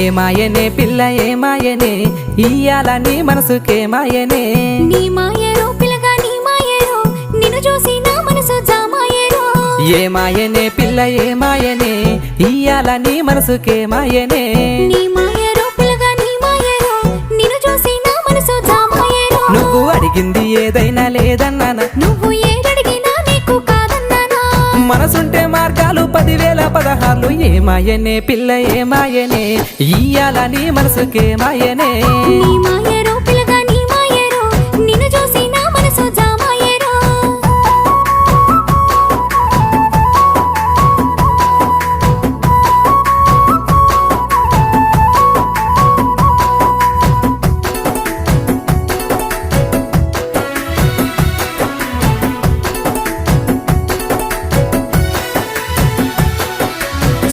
ఏమాయనే పిల్ల ఏమాయనే ఇయ్యాల నీ మనసుకే మాయనే నీ మాయరో పిల్లగా నీ మాయరో నిన్ను చూసి నా మనసు జామాయరో ఏమాయనే పిల్ల ఏమాయనే ఇయ్యాల నీ మనసుకే మాయనే నీ మాయరో పిల్లగా నీ మాయరో నిన్ను చూసి నా మనసు జామాయరో నువ్వు అడిగింది ఏదైనా లేదన్నానా నువ్వు ఏదడిగినా నీకు కాదన్నానా మనసుంటే మార్గాలు 10,000 16 ఏమాయనే పిల్ల ఏమాయనే ఇయ్యాల నీ మనసుకే మాయనే నీ మాయ